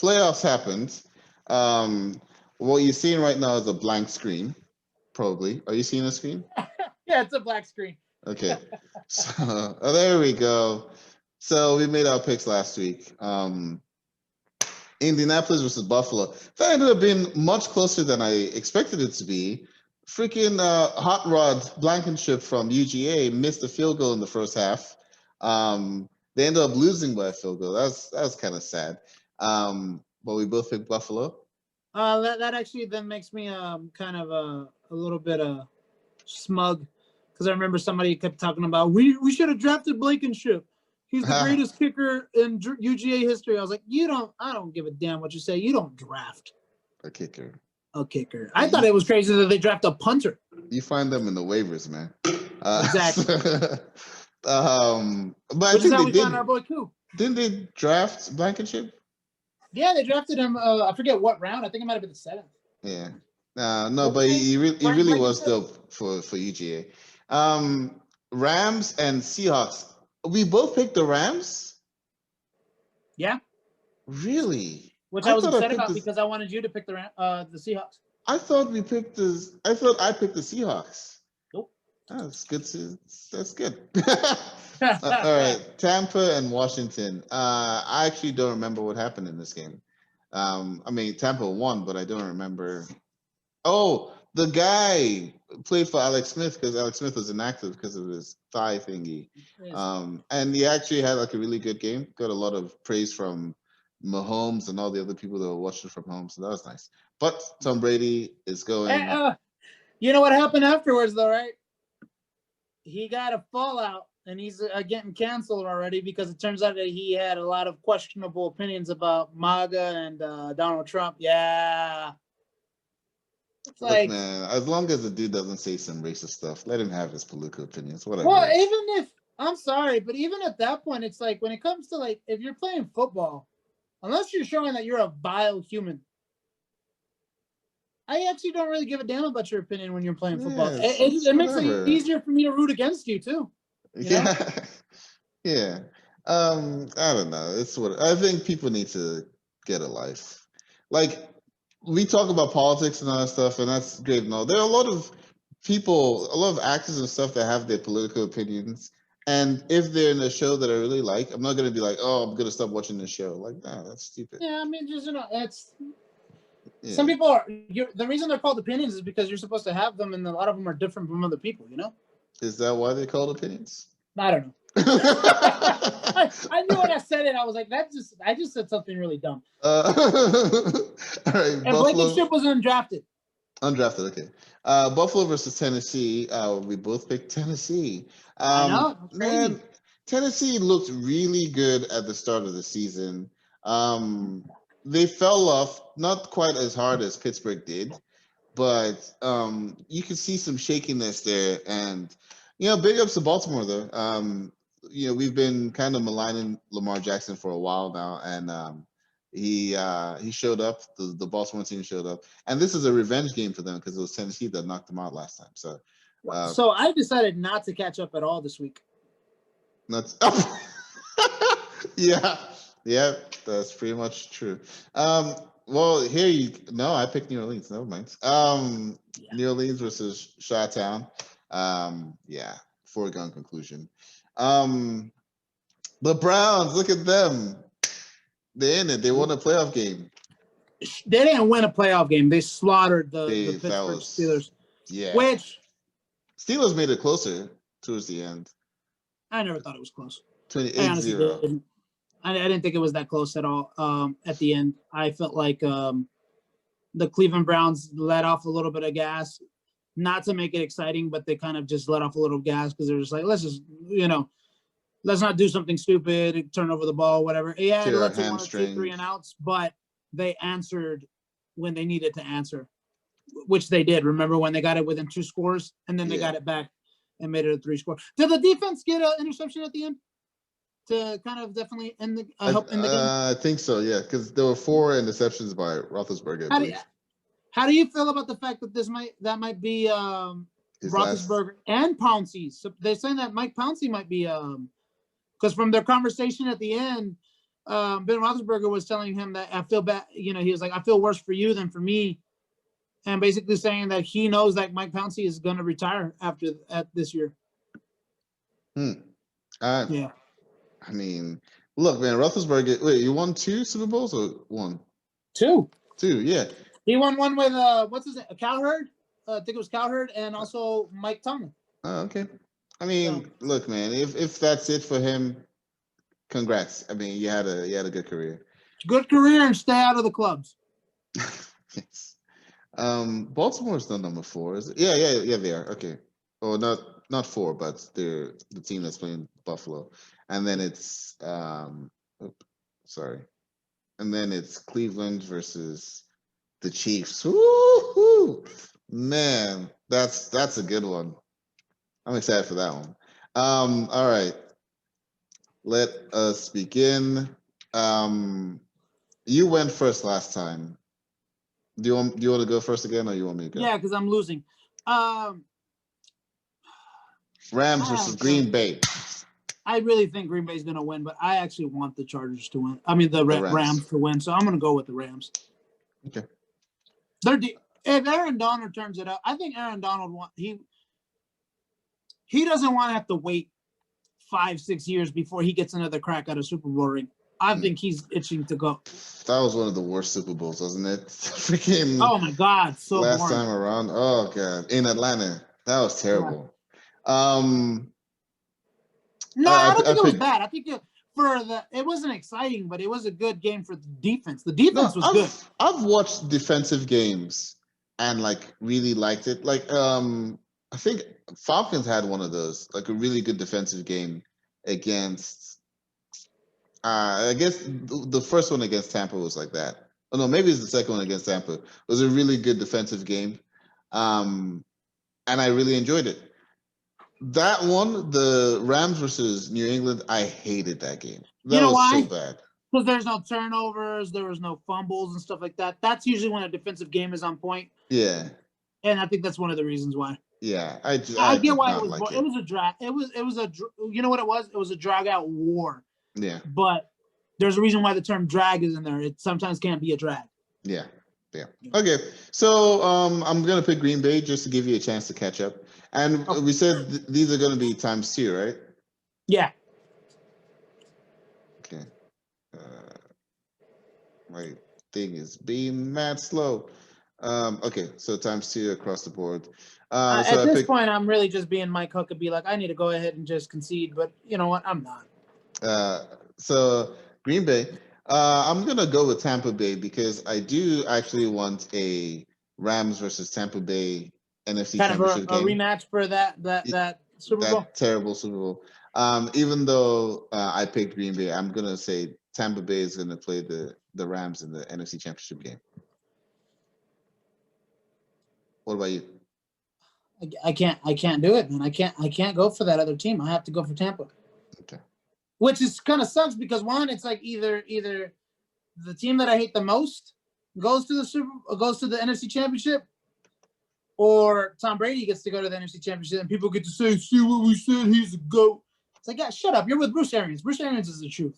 playoffs happened. What you're seeing right now is a blank screen. Probably. Are you seeing a screen? Yeah, it's a black screen. Okay. So there we go. So we made our picks last week. Indianapolis versus Buffalo. That ended up being much closer than I expected it to be. Freaking Hot Rod Blankenship from UGA missed a field goal in the first half. They ended up losing by a field goal. That was kind of sad. But we both picked Buffalo. That actually then makes me kind of a little bit smug, because I remember somebody kept talking about we should have drafted Blankenship. He's the greatest kicker in UGA history. I was like, I don't give a damn what you say. You don't draft a kicker. I thought it was crazy that they draft a punter. You find them in the waivers, man. Exactly. But which is how we found our boy Koo. Didn't they draft Blankenship? Yeah, they drafted him. I forget what round. I think it might have been the 7th. Yeah. No, but he really was dope for UGA. Rams and Seahawks. We both picked the Rams? Yeah. Really? Which I was upset about because I wanted you to pick the Seahawks. I thought I picked the Seahawks. Nope. That's good. That's good. All right. Tampa and Washington. I actually don't remember what happened in this game. I mean, Tampa won, but I don't remember. Oh, the guy played for Alex Smith because Alex Smith was inactive because of his thigh thingy. And he actually had like a really good game. Got a lot of praise from Mahomes and all the other people that were watching from home. So that was nice. But Tom Brady is going. You know what happened afterwards, though, right? He got a fallout, and he's getting canceled already because it turns out that he had a lot of questionable opinions about MAGA and Donald Trump. Yeah. It's like, look, man, as long as the dude doesn't say some racist stuff, let him have his political opinions, whatever. Well, I'm sorry, but even at that point, it's like when it comes to like, if you're playing football, unless you're showing that you're a vile human, I actually don't really give a damn about your opinion when you're playing football. It makes it easier for me to root against you too. Yeah. Yeah. I don't know. It's what I think people need to get a life. Like, we talk about politics and all that stuff, and that's great and all. There are a lot of people, a lot of actors and stuff that have their political opinions. And if they're in a show that I really like, I'm not going to be like, oh, I'm going to stop watching this show. Like, nah, that's stupid. Yeah, I mean, just, it's... Yeah. Some people are... the reason they're called opinions is because you're supposed to have them, and a lot of them are different from other people, you know? Is that why they're called opinions? I don't know. I knew when I said it, I was like, I just said something really dumb. All right, and Blankenship was undrafted. Undrafted, okay. Buffalo versus Tennessee. We both picked Tennessee. I know. Man, Tennessee looked really good at the start of the season. They fell off, not quite as hard as Pittsburgh did, but you could see some shakiness there. And, big ups to Baltimore, though. We've been kind of maligning Lamar Jackson for a while now, and he showed up. The Baltimore team showed up, and this is a revenge game for them because it was Tennessee that knocked them out last time. So I decided not to catch up at all this week. Yeah, that's pretty much true. Well, here I picked New Orleans. Never mind. New Orleans versus Chi-Town. Foregone conclusion. The Browns, look at them. They're in it. They won a playoff game. They didn't win a playoff game. They slaughtered the Pittsburgh Steelers. Yeah. Which Steelers made it closer towards the end. I never thought it was close. 28-0. I didn't think it was that close at all. At the end, I felt like the Cleveland Browns let off a little bit of gas. Not to make it exciting, but they kind of just let off a little gas because they're just like, let's just, let's not do something stupid, turn over the ball, whatever. Yeah, it led to 1 or 2 3 and outs, but they answered when they needed to answer, which they did. Remember when they got it within 2 scores, and then they got it back and made it a 3-score. Did the defense get an interception at the end to kind of definitely help in the game? I think so, yeah, because there were 4 interceptions by Roethlisberger. How do you feel about the fact that that might be Roethlisberger and Pouncey? So they're saying that Mike Pouncey might be because from their conversation at the end, Ben Roethlisberger was telling him that I feel bad. You know, he was like, I feel worse for you than for me. And basically saying that he knows that Mike Pouncey is going to retire at this year. Yeah. I mean, look, man, Roethlisberger. Wait, you won 2 Super Bowls or 1? 2. 2, yeah. He won one with what's his name? Cowherd. I think it was Cowherd, and also Mike Tomlin. Oh, okay. I mean, look, man, if that's it for him, congrats. I mean, you had a good career. Good career, and stay out of the clubs. Yes. Baltimore's not number 4, is it? Yeah, they are. Okay. Oh, not 4, but they're the team that's playing Buffalo. And then it's sorry. And then it's Cleveland versus the Chiefs. Woo-hoo! Man, that's a good one. I'm excited for that one. All right. Let us begin. You went first last time. Do you want to go first again, or you want me to go? Yeah, because I'm losing. Rams versus Green Bay. I really think Green Bay's going to win, but I actually want the Chargers to win. I mean, the Rams to win, so I'm going to go with the Rams. Okay. If Aaron Donald turns it up, I think Aaron Donald he doesn't want to have to wait 5-6 years before he gets another crack at a Super Bowl ring. I think he's itching to go. That was one of the worst Super Bowls, wasn't it? Freaking. Oh my God! So last boring. time around. Oh God, in Atlanta, that was terrible. No, I don't think it was bad. I think it wasn't exciting, but it was a good game for the defense. The defense was good. I've watched defensive games and like really liked it. Like I think Falcons had one of those, like a really good defensive game against. I guess the first one against Tampa was like that. Oh no, maybe it's the second one against Tampa. It was a really good defensive game, and I really enjoyed it. That one, the Rams versus New England, I hated that game. That was so bad. Because there's no turnovers, there was no fumbles and stuff like that. That's usually when a defensive game is on point. Yeah. And I think that's one of the reasons why. Yeah, I get why it was. Like it was a drag. It was a. You know what it was? It was a drag out war. Yeah. But there's a reason why the term drag is in there. It sometimes can't be a drag. Yeah. Okay, so I'm gonna pick Green Bay just to give you a chance to catch up. And we said these are gonna be ×2, right? Yeah. Okay. My thing is being mad slow. Okay, so ×2 across the board. At this point, I'm really just being Mike Huckabee. Like, I need to go ahead and just concede, but you know what? I'm not. So Green Bay. I'm gonna go with Tampa Bay because I do actually want a Rams versus Tampa Bay NFC Championship game. A rematch for that Super Bowl. That terrible Super Bowl. Even though I picked Green Bay, I'm gonna say Tampa Bay is gonna play the Rams in the NFC Championship game. What about you? I can't do it, man. I can't go for that other team. I have to go for Tampa. Okay. Which is kind of sucks because one, it's like either the team that I hate the most goes to the NFC Championship, or Tom Brady gets to go to the NFC Championship, and people get to say, "See what we said? He's a GOAT." It's like, yeah, shut up. You're with Bruce Arians. Bruce Arians is the truth.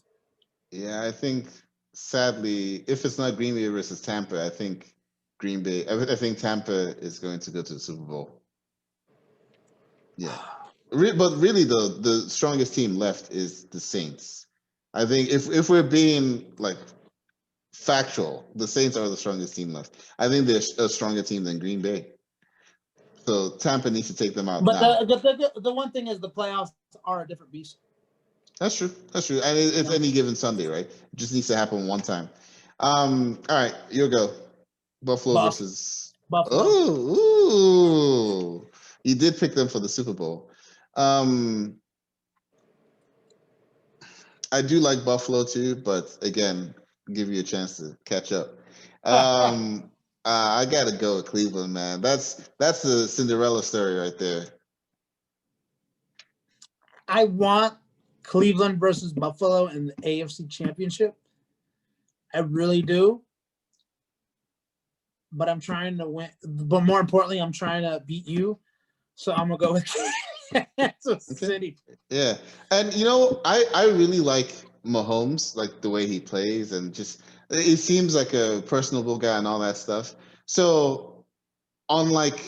Yeah, I think sadly, if it's not Green Bay versus Tampa, I think Green Bay. I think Tampa is going to go to the Super Bowl. Yeah. But really, the strongest team left is the Saints. I think if we're being like factual, the Saints are the strongest team left. I think they're a stronger team than Green Bay. So Tampa needs to take them out. But the one thing is the playoffs are a different beast. That's true. And it's any given Sunday, right? It just needs to happen one time. All right, you'll go. Buffalo versus Buffalo. Ooh. You did pick them for the Super Bowl. I do like Buffalo too, but again, give you a chance to catch up. I gotta go with Cleveland, man. That's a Cinderella story right there. I want Cleveland versus Buffalo in the AFC Championship. I really do. But I'm trying to win. But more importantly, I'm trying to beat you. So I'm gonna go with Kansas City. Yeah, and you know, I really like Mahomes, like the way he plays, and just it seems like a personable guy and all that stuff. So unlike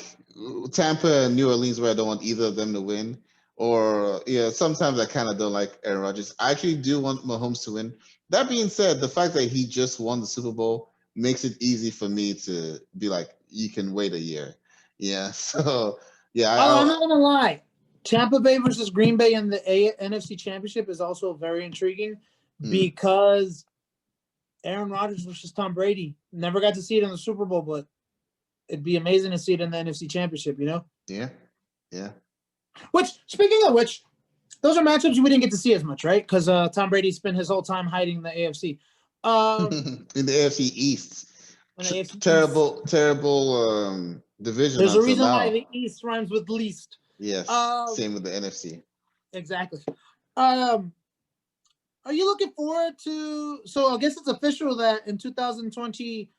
Tampa and New Orleans, where I don't want either of them to win, or yeah, sometimes I kind of don't like Aaron Rodgers. I actually do want Mahomes to win. That being said, the fact that he just won the Super Bowl makes it easy for me to be like, you can wait a year. Yeah. So yeah, Although I'm not gonna lie, Tampa Bay versus Green Bay in the NFC Championship is also very intriguing because Aaron Rodgers versus Tom Brady. Never got to see it in the Super Bowl, but it'd be amazing to see it in the NFC Championship, you know? Yeah. Yeah. Which, speaking of which, those are matchups we didn't get to see as much, right? Because Tom Brady spent his whole time hiding the AFC. In the AFC East. Terrible division There's a until reason now. why the East rhymes with least. Yes. Same with the NFC. Exactly. Are you looking forward to? So I guess it's official that in 2020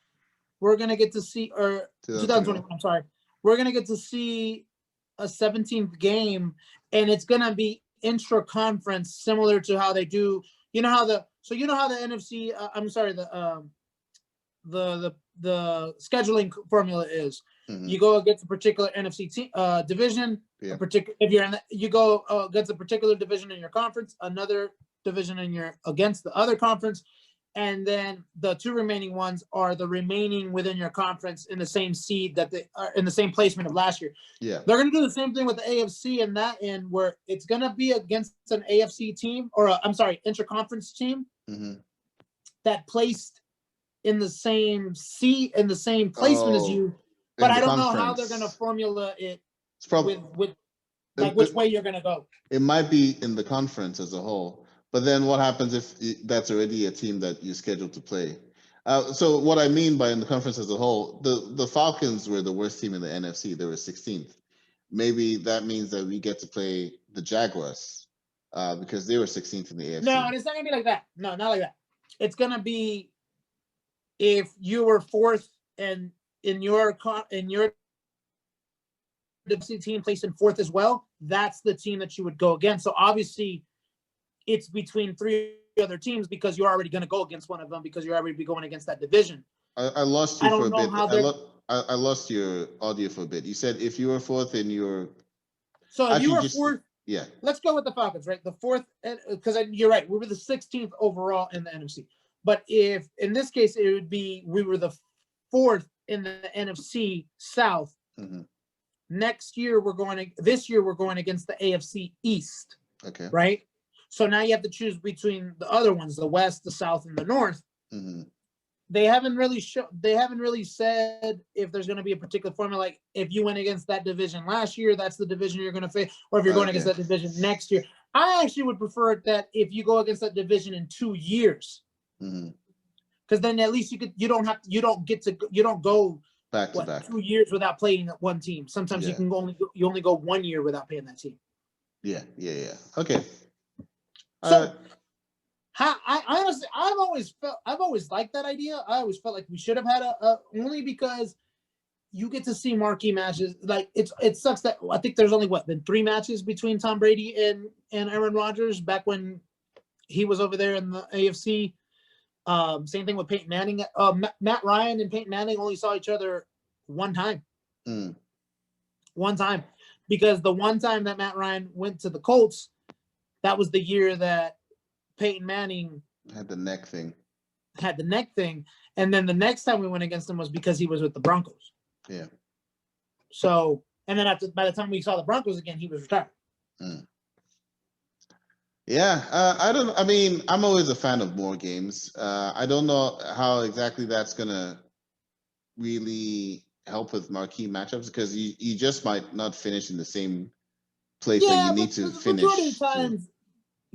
we're gonna get to see, or 2021. I'm sorry, we're gonna get to see a 17th game, and it's gonna be intra-conference, similar to how they do. You know how the NFC. I'm sorry, the scheduling formula is. You go against a particular NFC division. Yeah. If you're in you go against a particular division in your conference, another division in your against the other conference, and then the two remaining ones are the remaining within your conference in the same seed that they are in the same placement of last year. Yeah. They're going to do the same thing with the AFC in that end, where it's going to be against an AFC team, or intra-conference team that placed in the same seat, in the same placement as you. But I don't know how they're going to formula it with like which way you're going to go. It might be in the conference as a whole. But then what happens if that's already a team that you scheduled to play? So what I mean by in the conference as a whole, the Falcons were the worst team in the NFC. They were 16th. Maybe that means that we get to play the Jaguars because they were 16th in the AFC. No, it's not going to be like that. No, not like that. It's going to be if you were fourth and in your NFC team placed in fourth as well, that's the team that you would go against. So obviously, it's between three other teams because you're already going to go against one of them because you're already be going against that division. I lost you for a bit. I lost your audio for a bit. You said if you were fourth in your. So if you were fourth, yeah. Let's go with the Falcons, right? The fourth, because you're right. We were the 16th overall in the NFC. But if in this case it would be we were the fourth in the NFC South. This year we're going against the AFC East. Okay. Right. So now you have to choose between the other ones, the West, the South, and the North. They haven't really said if there's going to be a particular formula. Like if you went against that division last year, that's the division you're going to face, or if you're going against that division next year. I actually would prefer it that if you go against that division in 2 years, because then at least you don't go back to back 2 years without playing one team. Sometimes you can only go 1 year without playing that team. Yeah. Okay. So, I honestly, I've always liked that idea. I always felt like we should have had only because you get to see marquee matches. Like it sucks that I think there's only been 3 matches between Tom Brady and Aaron Rodgers back when he was over there in the AFC. Same thing with Peyton Manning. Matt Ryan and Peyton Manning only saw each other one time. One time, because the one time that Matt Ryan went to the Colts, that was the year that Peyton Manning had the neck thing. And then the next time we went against him was because he was with the Broncos. Yeah. So, and then by the time we saw the Broncos again, he was retired. Yeah. I'm always a fan of more games. I don't know how exactly that's going to really help with marquee matchups because you just might not finish in the same place that you need to finish. Majority of times,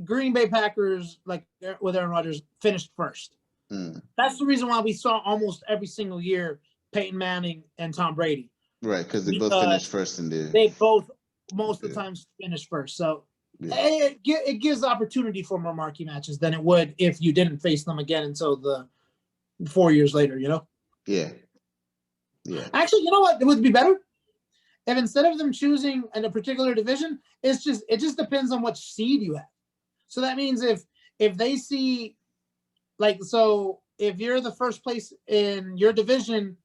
Green Bay Packers, like with Aaron Rodgers, finished first. That's the reason why we saw almost every single year Peyton Manning and Tom Brady. Right, because they both finished first in the. They both most of the times finished first, so it gives opportunity for more marquee matches than it would if you didn't face them again until the 4 years later. You know. Yeah. Actually, you know what? It would be better if instead of them choosing in a particular division, it just depends on what seed you have. So that means if if they see, like, so if you're the first place in your division,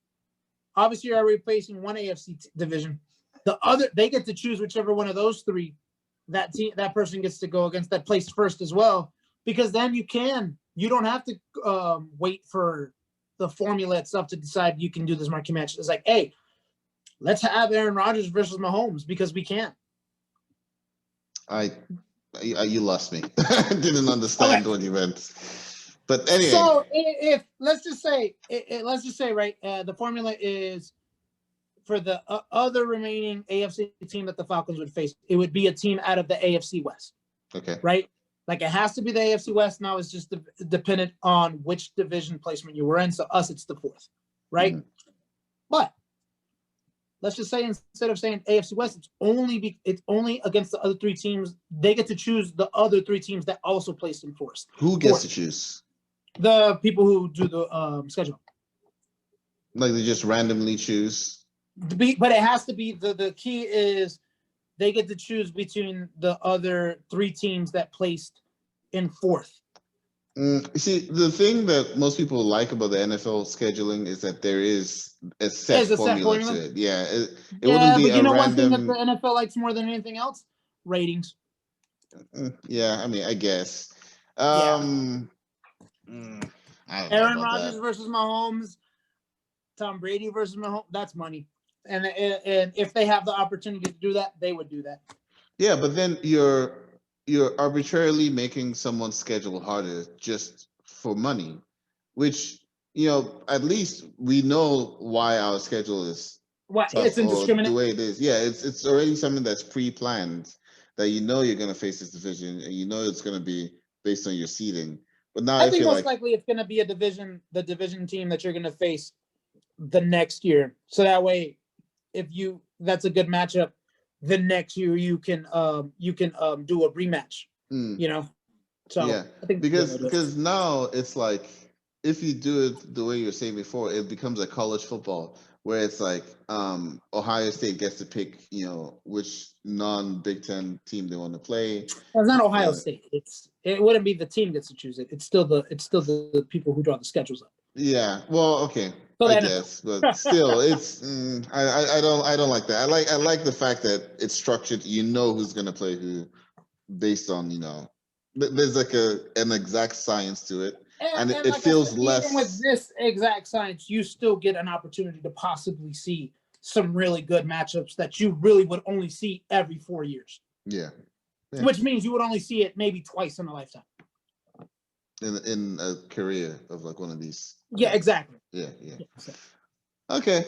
obviously you're already facing one AFC division. The other, they get to choose whichever one of those three that person gets to go against that placed first as well, because then you don't have to wait for the formula itself to decide you can do this marquee match. It's like, hey, let's have Aaron Rodgers versus Mahomes because we can. You lost me. I didn't understand what you meant. But anyway. So if let's just say right, the formula is for the other remaining AFC team that the Falcons would face, it would be a team out of the AFC West. Okay. Right? Like, it has to be the AFC West. Now it's just dependent on which division placement you were in. So us, it's the fourth. Right? Mm-hmm. But let's just say, instead of saying AFC West, it's only against the other three teams. They get to choose the other three teams that also placed in fourth. Who gets to choose? The people who do the schedule. Like, they just randomly choose? But it has to be, the key is they get to choose between the other three teams that placed in fourth. You see, the thing that most people like about the NFL scheduling is that there is a set formula to it. Yeah, it wouldn't be a random. One thing that the NFL likes more than anything else? Ratings. Yeah, I mean, I guess. Aaron Rodgers versus Mahomes, Tom Brady versus Mahomes, that's money. And if they have the opportunity to do that, they would do that. Yeah, but then you're arbitrarily making someone's schedule harder just for money, which, at least we know why our schedule is it's indiscriminate. The way it is. Yeah, it's already something that's pre-planned, that you're going to face this division, and it's going to be based on your seeding. But now I think most likely it's going to be the division team that you're going to face the next year. So that way, that's a good matchup. The next year you can do a rematch. So yeah, I think because now it's like, if you do it the way you were saying before, it becomes like college football, where it's like Ohio State gets to pick which non-Big Ten team they want to play. Well, it's not Ohio State. It wouldn't be the team gets to choose it. It's still the people who draw the schedules up. Yeah. Well, okay. I guess, but still, it's I don't like that. I like the fact that it's structured. Who's gonna play who, based on there's like an exact science to it, and it feels less. Even with this exact science, you still get an opportunity to possibly see some really good matchups that you really would only see every 4 years. Yeah. Which means you would only see it maybe twice in a lifetime. In a career of like one of these. Yeah, exactly. Yeah. Okay,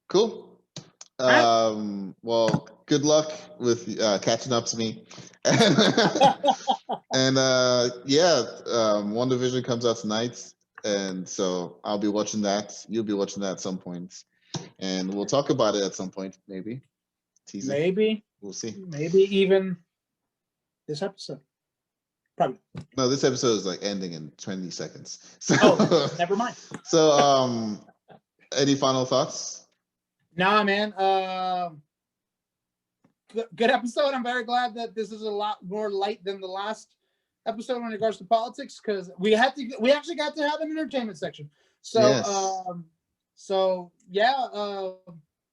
cool. Well, good luck with catching up to me. And One Division comes out tonight, and so I'll be watching that. You'll be watching that at some point, and we'll talk about it at some point, maybe. Teaser. Maybe. We'll see. Maybe even this episode. Probably. No, this episode is like ending in 20 seconds. So, never mind. So, any final thoughts? Nah, man. Good episode. I'm very glad that this is a lot more light than the last episode in regards to politics, because we actually got to have an entertainment section. So, yes.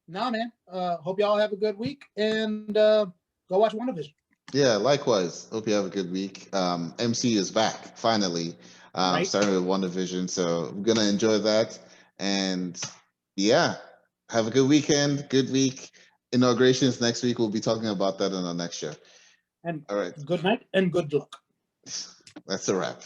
Nah, man. Hope y'all have a good week, and go watch WandaVision. Yeah, likewise. Hope you have a good week. MC is back, finally. Right? Starting with WandaVision, so I'm going to enjoy that. And have a good weekend, good week. Inaugurations next week. We'll be talking about that in our next show. And all right. Good night and good luck. That's a wrap.